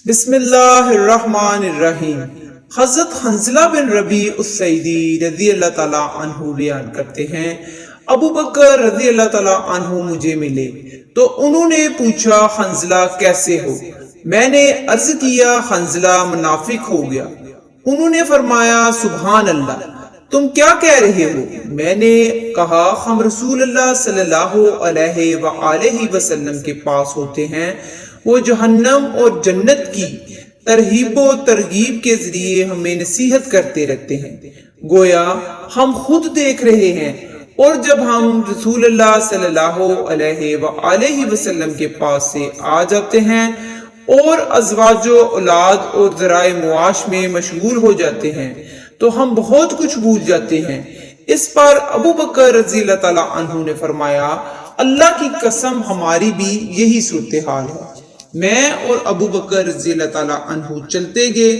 بسم اللہ الرحمن الرحیم۔ حضرت حنظلہ بن ربیع السعدی رضی اللہ تعالیٰ عنہ بیان کرتے ہیں، ابو بکر رضی اللہ تعالیٰ عنہ مجھے ملے تو انہوں نے پوچھا حنظلہ کیسے ہو؟ میں نے عرض کیا حنظلہ منافق ہو گیا۔ انہوں نے فرمایا سبحان اللہ، تم کیا کہہ رہے ہو؟ میں نے کہا ہم رسول اللہ صلی اللہ علیہ وآلہ وسلم کے پاس ہوتے ہیں، وہ جہنم اور جنت کی ترہیب و ترغیب کے ذریعے ہمیں نصیحت کرتے رہتے ہیں، گویا ہم خود دیکھ رہے ہیں، اور جب ہم رسول اللہ صلی اللہ علیہ وآلہ وسلم کے پاس سے آ جاتے ہیں اور ازواج و اولاد اور ذرائع معاش میں مشغول ہو جاتے ہیں تو ہم بہت کچھ بھول جاتے ہیں۔ اس پر ابو بکر رضی اللہ تعالیٰ عنہ نے فرمایا اللہ کی قسم ہماری بھی یہی صورتحال ہے۔ میں اور ابو بکر رضی اللہ تعالیٰ عنہ چلتے گئے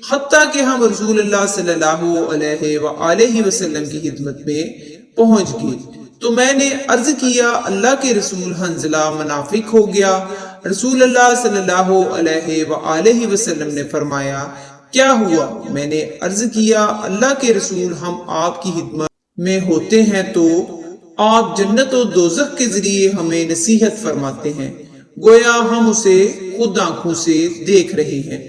حتیٰ کہ ہم رسول اللہ صلی اللہ علیہ وآلہ وسلم کی خدمت میں پہنچ گئے تو میں نے عرض کیا اللہ کے رسول حنظلہ منافق ہو گیا۔ رسول اللہ صلی اللہ علیہ وآلہ وسلم نے فرمایا کیا ہوا؟ میں نے عرض کیا اللہ کے رسول ہم آپ کی خدمت میں ہوتے ہیں تو آپ جنت و دوزخ کے ذریعے ہمیں نصیحت فرماتے ہیں، گویا ہم اسے خود آنکھوں سے دیکھ رہے ہیں،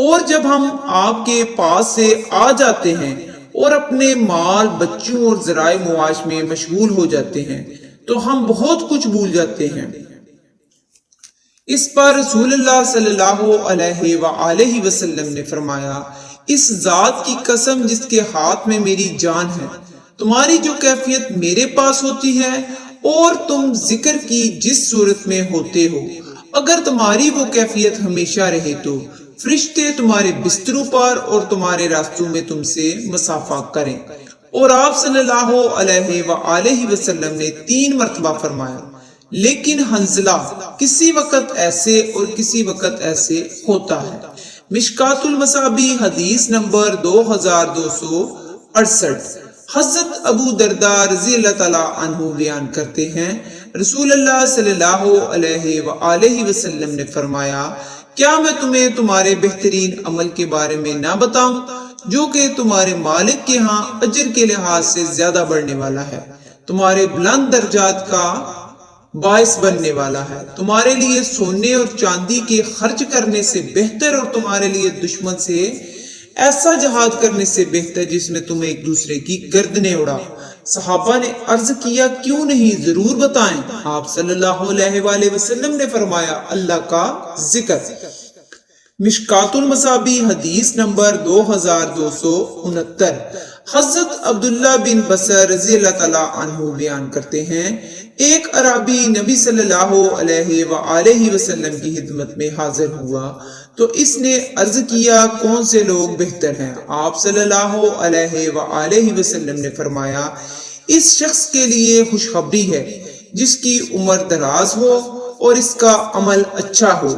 اور جب ہم آپ کے پاس سے آ جاتے ہیں اور اپنے مال بچوں اور ذرائع معاش میں مشغول ہو جاتے ہیں تو ہم بہت کچھ بھول جاتے ہیں۔ اس پر رسول اللہ صلی اللہ علیہ وآلہ وسلم نے فرمایا اس ذات کی قسم جس کے ہاتھ میں میری جان ہے، تمہاری جو کیفیت میرے پاس ہوتی ہے اور تم ذکر کی جس صورت میں ہوتے ہو، اگر تمہاری وہ کیفیت ہمیشہ رہے تو فرشتے تمہارے بستروں پر اور تمہارے راستوں میں تم سے مصافحہ کریں۔ اور آپ صلی اللہ علیہ وآلہ وسلم نے 3 مرتبہ فرمایا لیکن حنظلہ کسی وقت ایسے اور کسی وقت ایسے ہوتا ہے۔ مشکات المصابیح حدیث نمبر 2268۔ حضرت ابو درداء رضی اللہ تعالیٰ عنہ بیان کرتے ہیں رسول اللہ صلی اللہ علیہ وآلہ وسلم نے فرمایا کیا میں تمہیں تمہارے بہترین عمل کے بارے میں نہ بتاؤں جو کہ تمہارے مالک کے ہاں اجر کے لحاظ سے زیادہ بڑھنے والا ہے، تمہارے بلند درجات کا باعث بننے والا ہے، تمہارے لیے سونے اور چاندی کے خرچ کرنے سے بہتر اور تمہارے لیے دشمن سے ایسا جہاد کرنے سے بہتر جس میں تم ایک دوسرے کی گردنیں اڑا۔ صحابہ نے عرض کیا کیوں نہیں، ضرور بتائیں۔ آپ صلی اللہ علیہ وآلہ وسلم نے فرمایا اللہ کا ذکر۔ مشکات المصابیح حدیث نمبر 2269۔ حضرت عبداللہ بن بصر رضی اللہ تعالیٰ عنہ بیان کرتے ہیں ایک عربی نبی صلی اللہ علیہ وآلہ وسلم کی خدمت میں حاضر ہوا تو اس نے عرض کیا کون سے لوگ بہتر ہیں؟ آپ صلی اللہ علیہ وآلہ وسلم نے فرمایا اس شخص کے لیے خوشخبری ہے جس کی عمر دراز ہو اور اس کا عمل اچھا ہو۔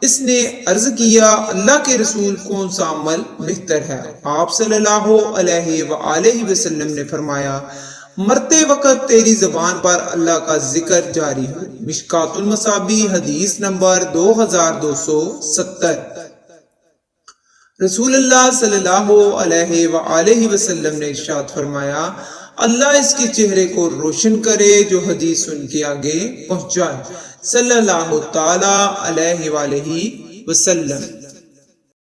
اس نے عرض کیا اللہ کے رسول کون سا عمل بہتر ہے؟ آپ صلی اللہ علیہ وآلہ وسلم نے فرمایا مرتے وقت تیری زبان پر اللہ کا ذکر جاری ہو۔ مشکات المصابیح حدیث نمبر 2270۔ رسول اللہ صلی اللہ علیہ وآلہ وسلم نے ارشاد فرمایا اللہ اس کے چہرے کو روشن کرے جو حدیث سن کے آگے پہنچائے، صلی اللہ تعالی علیہ وآلہ وسلم۔